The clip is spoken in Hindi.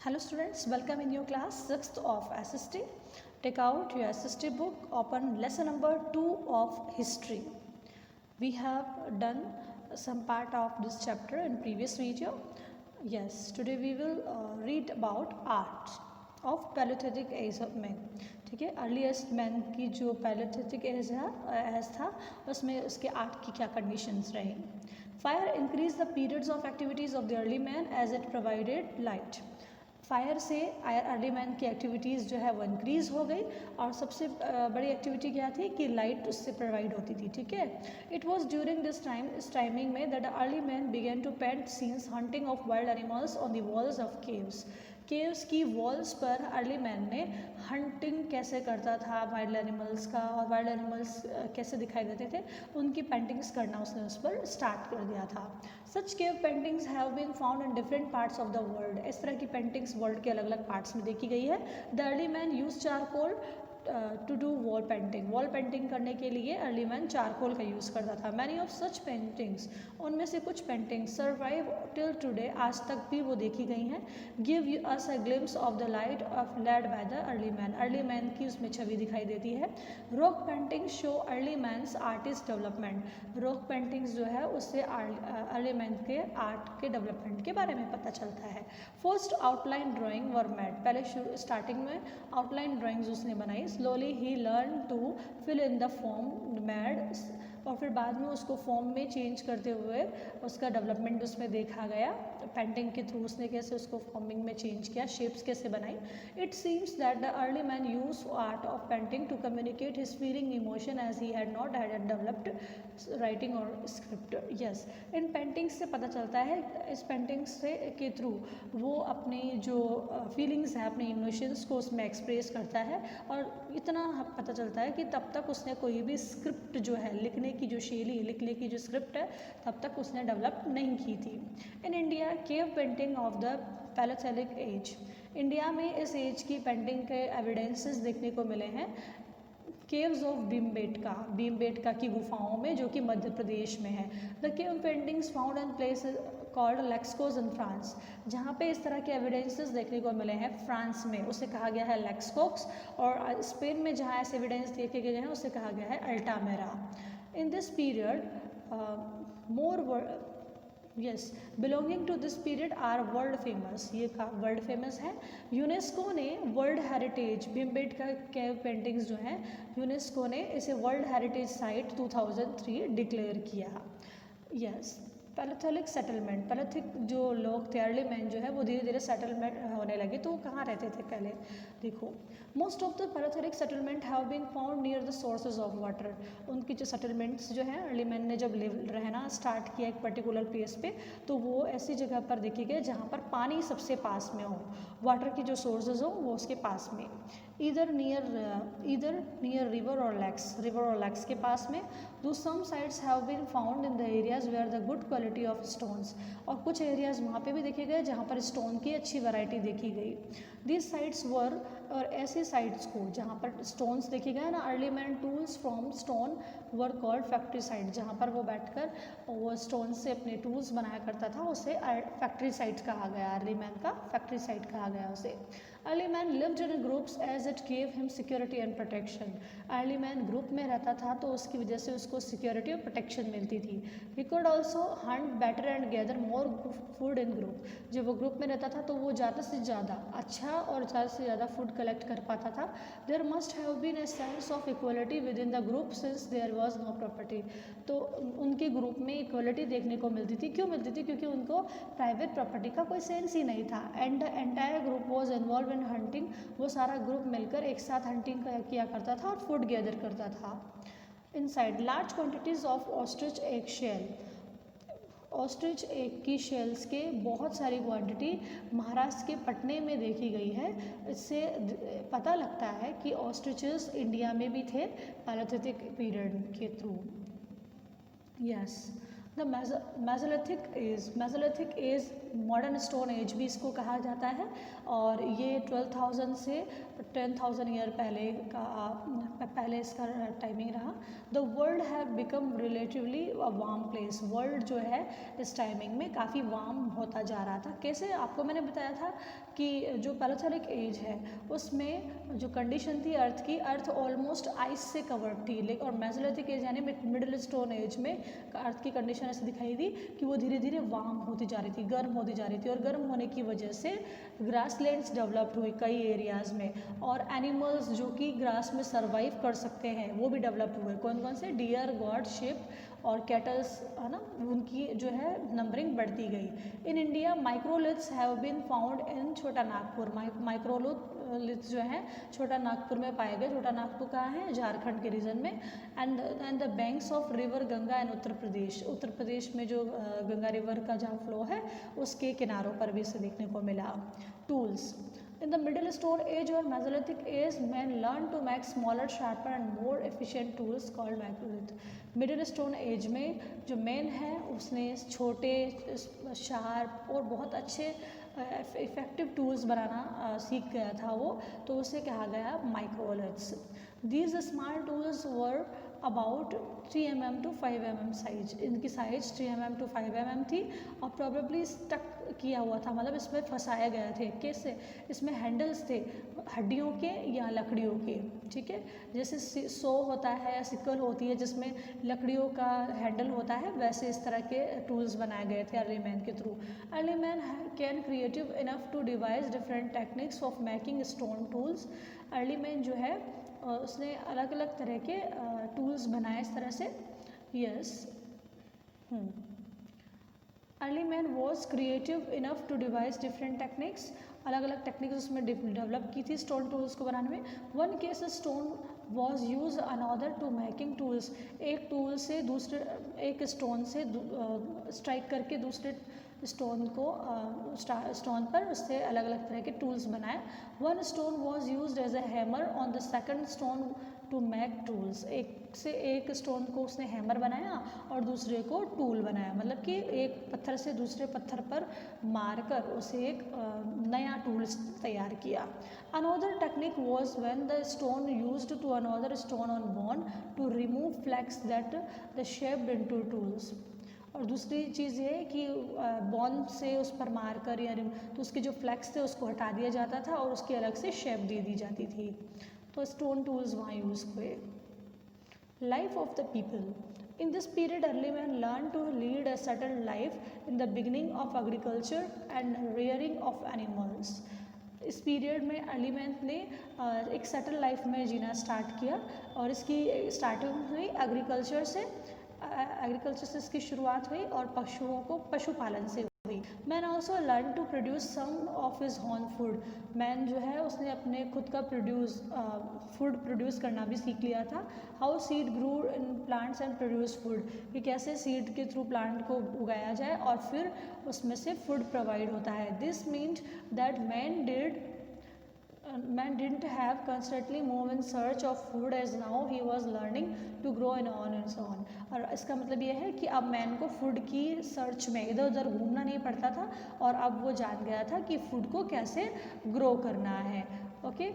Hello students, welcome in your class 6th of SST. Take out your SST book, open lesson number 2 of history. We have done some part of this chapter in previous video. Yes, today we will read about art of Paleolithic age of man. ठीक है, अर्लीस्ट मैन की जो पैलियोलिथिक एज था उसमें उसके आर्ट की क्या कंडीशंस रही. Fire increase the periods of activities of the early man as it provided light. Fire से अर्ली मैन की एक्टिविटीज़ जो है वो इंक्रीज़ हो गई और सबसे बड़ी एक्टिविटी क्या थी कि लाइट उससे प्रोवाइड होती थी. ठीक है, it was during this time, इस टाइमिंग में that early man began to paint scenes hunting of wild animals on the walls of caves. Caves की वॉल्स पर अर्ली मैन ने हंटिंग कैसे करता था वाइल्ड एनिमल्स का, और वाइल्ड एनिमल्स कैसे दिखाई देते थे उनकी पेंटिंग्स करना उसने उस पर स्टार्ट कर दिया था. Such cave paintings have been found in different parts of the world. इस तरह की पेंटिंग्स वर्ल्ड के अलग अलग पार्ट्स में देखी गई है. The early man use charcoal to do wall painting. Wall painting करने के लिए अर्ली मैन चारकोल का यूज़ करता था. मैनी ऑफ सच पेंटिंग्स, उनमें से कुछ पेंटिंग्स सर्वाइव टिल टुडे, आज तक भी वो देखी गई हैं. Give you us a glimpse of the light of led by the early man. Early man की उसमें छवि दिखाई देती है. Rock painting show early man's artist development. Rock paintings जो है उससे अर्ली मैन के आर्ट के डेवलपमेंट के बारे में पता चलता है. First outline drawing were made. पहले स्टार्टिंग में आउटलाइन ड्राइंग्स उसने बनाई. Slowly he learn to fill in the form made, और फिर बाद में उसको फॉर्म में चेंज करते हुए उसका डेवलपमेंट उसमें देखा गया. पेंटिंग के थ्रू उसने कैसे उसको फॉर्मिंग में चेंज किया, शेप्स कैसे बनाई. It seems that the early man use art of painting to communicate his feeling emotion as he had not had developed writing और स्क्रिप्ट. यस, इन पेंटिंग्स से पता चलता है, इस पेंटिंग्स से के थ्रू वो अपनी जो फीलिंग्स है, अपने इमोशंस को उसमें एक्सप्रेस करता है. और इतना पता चलता है कि तब तक उसने कोई भी स्क्रिप्ट जो है, लिखने की जो शैली, लिखने की जो स्क्रिप्ट है, तब तक उसने डेवलप नहीं की थी. In India cave painting of the paleolithic age. India में इस एज की पेंटिंग के एविडेंसेस देखने को मिले हैं. केव्स ऑफ भीमबेटका की गुफाओं में, जो कि मध्य प्रदेश में है. The cave paintings found in place called Lascaux in France. जहाँ पे इस तरह के एविडेंसेस देखने को मिले हैं फ्रांस में, उसे कहा गया है लेक्सकोक्स. और स्पेन में जहाँ ऐसे एविडेंस देखे गए हैं उसे कहा गया है Altamira. In this period belonging to this period are world famous. ये वर्ल्ड फेमस है. यूनेस्को ने world heritage, Bhimbetka cave paintings जो हैं, यूनेस्को ने इसे वर्ल्ड हेरिटेज साइट 2003 डिक्लेयर किया. Yes, palaeolithic settlement. पैलियोलिथिक जो लोग थे, अर्ली मैन जो है वो धीरे धीरे सेटलमेंट होने लगे. तो वो कहाँ रहते थे पहले? देखो, most of the paleolithic settlement have been found near the sources of water. उनकी जो सेटलमेंट्स जो हैं, अर्ली मैन ने जब रहना स्टार्ट किया एक पर्टिकुलर प्लेस पे, तो वो ऐसी जगह पर देखे गए जहाँ पर पानी सबसे पास में हो, वाटर की जो सोर्सेज हो वो उसके पास में. इधर नियर रिवर और लेक्स के पास में. दो some sites have been found in the areas where the good quality of stones. और कुछ एरियाज वहाँ पे भी देखे गए जहाँ पर स्टोन की अच्छी वैरायटी देखी गई. दिस साइट्स वर, और ऐसे साइट्स को जहाँ पर स्टोन्स देखे गए ना, early man tools from stone were called factory site. जहाँ पर वो बैठकर वो स्टोन से अपने टूल्स बनाया करता था, उसे फैक्ट्री साइट कहा गया. अर्ली मैन का फैक्ट्री साइट कहा गया उसे. Early man lived in groups as it gave him security and protection. Early man group में रहता था तो उसकी वजह से उसको सिक्योरिटी और प्रोटेक्शन मिलती थी. He could also Hunt better and gather more food in group. जब वो ग्रुप में रहता था तो वो ज़्यादा से ज़्यादा अच्छा और ज़्यादा से ज़्यादा फूड कलेक्ट कर पाता था. There must have been a sense of equality within the group since there was no property. तो उनके ग्रुप में इक्वलिटी देखने को मिलती थी. क्यों मिलती थी? क्योंकि उनको प्राइवेट प्रॉपर्टी का कोई सेंस ही नहीं था. And the entire group was involve in hunting. वो सारा ग्रुप मिलकर एक साथ हंटिंग किया करता था और फूड गैदर करता था. Inside large quantities of ostrich egg shell. Ostrich egg की शेल्स के बहुत सारी क्वांटिटी महाराष्ट्र के पटने में देखी गई है. इससे पता लगता है कि ऑस्ट्रिचेस इंडिया में भी थे पैलियोलिथिक पीरियड के through. Yes, the Mesolithic as modern stone age भी इसको कहा जाता है और ये 12,000 से 10,000 ईयर पहले इसका टाइमिंग रहा। The world have become relatively warm place, world जो है इस टाइमिंग में काफ़ी वार्म होता जा रहा था। कैसे, आपको मैंने बताया था कि जो पैलेथोलिक एज है उसमें जो कंडीशन थी अर्थ की, अर्थ ऑलमोस्ट आइस से कवर्ड थी, लेकिन और मेसोलिथिक एज यानी मिडिल स्टोन एज में अर्थ की कंडीशन ऐसे दिखाई दी कि वो धीरे धीरे वार्म होती जा रही थी, गर्म होती जा रही थी और गर्म होने की वजह से ग्रासलैंड्स डेवलप्ड हुई कई एरियाज़ में और एनिमल्स जो कि ग्रास में सर्वाइव कर सकते हैं वो भी डेवलप हुए। कौन कौन से? डियर, गॉड, शिप और कैटल्स, है ना, उनकी जो है नंबरिंग बढ़ती गई। In India microliths have been found in Chota Nagpur, microliths जो है छोटा नागपुर में पाए गए। छोटा नागपुर कहाँ है? झारखंड के रीजन में। And the banks of river Ganga in Uttar Pradesh में जो गंगा रिवर का जहाँ फ्लो है उसके किनारों पर भी इसे देखने को मिला। Tools in the middle stone age or mesolithic age men learned to make smaller, sharper and more efficient tools called microlith। Middle stone age में जो मैन है उसने छोटे, शार्प और बहुत अच्छे इफ़ेक्टिव टूल्स बनाना सीख गया था वो, तो उसे कहा गया microliths. These small tools were about 3 mm to 5 mm size, इनकी साइज 3 mm to 5 mm थी और प्रॉबेबली स्टक किया हुआ था, मतलब इसमें फंसाए गए थे। कैसे? इसमें हैंडल्स थे हड्डियों के या लकड़ियों के, ठीक है, जैसे सो होता है या सिकल होती है जिसमें लकड़ियों का हैंडल होता है, वैसे इस तरह के टूल्स बनाए गए थे अर्ली मैन के थ्रू। Early man can creative enough to devise different techniques of making stone tools. Early man जो है उसने अलग अलग तरह के टूल्स बनाए इस तरह से। Yes, early man was creative enough to devise different techniques, अलग अलग टेक्निक्स उसमें डेवलप की थी स्टोन टूल्स को बनाने में। One case stone was use another to making tools, एक टूल से दूसरे, एक स्टोन से स्ट्राइक करके दूसरे स्टोन को स्टोन पर उससे अलग अलग तरह के टूल्स बनाए। One stone was use as a hammer on the second stone to make tools, एक से एक स्टोन को उसने हैमर बनाया और दूसरे को टूल बनाया, मतलब कि एक पत्थर से दूसरे पत्थर पर मारकर उसे एक नया टूल तैयार किया। Another technique was when the stone used to another stone on bone to remove flakes that the shaped into tools. और दूसरी चीज़ ये है कि बॉन से उस पर मार कर या तो उसके जो फ्लैक्स थे उसको हटा दिया जाता था और उसकी अलग से शेप दे दी जाती थी, तो स्टोन टूल्स वहाँ यूज़ हुए। Life of the people in this period early man learn to lead a settled life in the beginning of agriculture and rearing of animals. इस पीरियड में अर्ली मैन ने एक सेटल लाइफ में जीना स्टार्ट किया और इसकी स्टार्टिंग हुई एग्रीकल्चर से इसकी शुरुआत हुई और पशुओं को पशुपालन से हुई। Man also learn to produce some of his home food, man जो है उसने अपने खुद का फूड प्रोड्यूस करना भी सीख लिया था। How seed grew in plants and produce food, कि कैसे सीड के थ्रू प्लांट को उगाया जाए और फिर उसमें से फूड प्रोवाइड होता है। This means that man didn't have constantly move in search of food as now he was learning to grow in on and so on। और इसका मतलब ये है कि अब मैन को फूड की सर्च में इधर उधर घूमना नहीं पड़ता था और अब वो जान गया था कि फूड को कैसे ग्रो करना है। ओके।